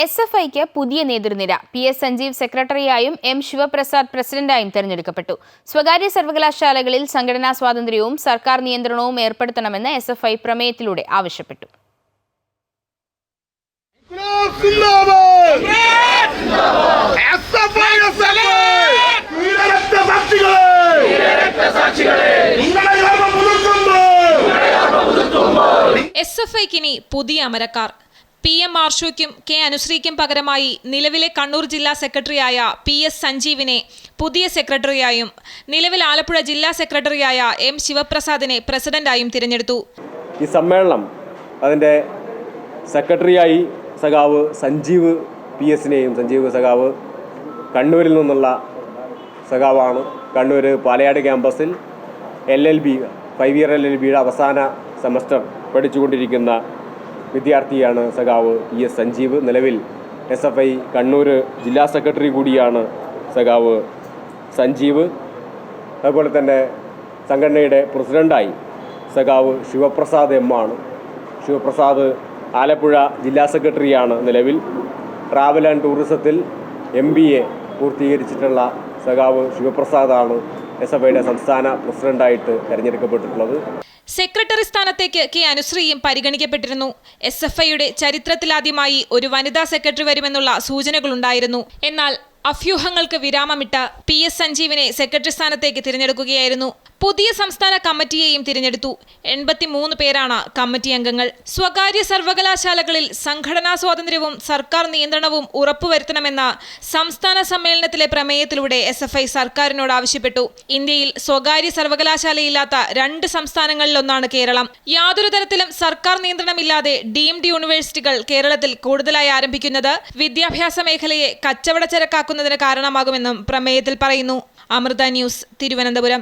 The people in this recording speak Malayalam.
SFIക്ക് പുതിയ നേതൃനിര PS സഞ്ജീവ് സെക്രട്ടറിയായും M ശിവപ്രസാദ് പ്രസിഡന്റായും തെരഞ്ഞെടുക്കപ്പെട്ടു. സ്വകാര്യ സർവകലാശാലകളിൽ സംഘടനാ സ്വാതന്ത്ര്യവും സർക്കാർ നിയന്ത്രണവും ഏർപ്പെടുത്തണമെന്ന് SFI പ്രമേയത്തിലൂടെ ആവശ്യപ്പെട്ടു. SFIക്കിനി പുതിയ അമരക്കാർ. PM ആർഷോയ്ക്കും K അനുശ്രീക്കും പകരമായി നിലവിലെ കണ്ണൂർ ജില്ലാ സെക്രട്ടറിയായ PS സഞ്ജീവിനെ പുതിയ സെക്രട്ടറിയായും നിലവിൽ ആലപ്പുഴ ജില്ലാ സെക്രട്ടറിയായ M ശിവപ്രസാദിനെ പ്രസിഡന്റായും തിരഞ്ഞെടുത്തു. ഈ സമ്മേളനം അതിൻ്റെ സെക്രട്ടറിയായി സഖാവ് സഞ്ജീവ് PS-നെയും സഞ്ജീവ് സഖാവ് കണ്ണൂരിൽ നിന്നുള്ള സഖാവാണ്. കണ്ണൂർ പാലയാട് ക്യാമ്പസിൽ LLB 5 ഇയർ LLBയുടെ അവസാന സെമസ്റ്റർ പഠിച്ചുകൊണ്ടിരിക്കുന്ന വിദ്യാർത്ഥിയാണ് സഖാവ് PS സഞ്ജീവ്. നിലവിൽ SFI കണ്ണൂർ ജില്ലാ സെക്രട്ടറി കൂടിയാണ് സഖാവ് സഞ്ജീവ്. അതുപോലെ തന്നെ സംഘടനയുടെ പ്രസിഡൻ്റായി സഖാവ് ശിവപ്രസാദ് M ആണ്. ശിവപ്രസാദ് ആലപ്പുഴ ജില്ലാ സെക്രട്ടറിയാണ്. നിലവിൽ ട്രാവൽ ആൻഡ് ടൂറിസത്തിൽ MBA പൂർത്തീകരിച്ചിട്ടുള്ള സഖാവ് ശിവപ്രസാദാണ് SFIയുടെ സംസ്ഥാന പ്രസിഡന്റായിട്ട് തെരഞ്ഞെടുക്കപ്പെട്ടിട്ടുള്ളത്. സെക്രട്ടറി സ്ഥാനത്തേക്ക് K അനുശ്രീയും പരിഗണിക്കപ്പെട്ടിരുന്നു. SFIയുടെ ചരിത്രത്തിലാദ്യമായി ഒരു വനിതാ സെക്രട്ടറി വരുമെന്നുള്ള സൂചനകളുണ്ടായിരുന്നു. എന്നാൽ അഭ്യൂഹങ്ങൾക്ക് വിരാമമിട്ട് PS സഞ്ജീവിനെ സെക്രട്ടറി സ്ഥാനത്തേക്ക് തിരഞ്ഞെടുക്കുകയായിരുന്നു. പുതിയ സംസ്ഥാന കമ്മിറ്റിയെയും തിരഞ്ഞെടുത്തു. 83 പേരാണ് കമ്മിറ്റി അംഗങ്ങൾ. സ്വകാര്യ സർവകലാശാലകളിൽ സംഘടനാ സ്വാതന്ത്ര്യവും സർക്കാർ നിയന്ത്രണവും ഉറപ്പുവരുത്തണമെന്ന സംസ്ഥാന സമ്മേളനത്തിലെ പ്രമേയത്തിലൂടെ SFI സർക്കാരിനോട് ആവശ്യപ്പെട്ടു. ഇന്ത്യയിൽ സ്വകാര്യ സർവകലാശാലയില്ലാത്ത 2 സംസ്ഥാനങ്ങളിലൊന്നാണ് കേരളം. യാതൊരു തരത്തിലും സർക്കാർ നിയന്ത്രണമില്ലാതെ ഡീംഡ് യൂണിവേഴ്സിറ്റികൾ കേരളത്തിൽ കൂടുതലായി ആരംഭിക്കുന്നത് വിദ്യാഭ്യാസ മേഖലയെ കച്ചവടച്ചരക്കാക്കുന്നതിന് കാരണമാകുമെന്നും പ്രമേയത്തിൽ പറയുന്നു. അമൃത ന്യൂസ്, തിരുവനന്തപുരം.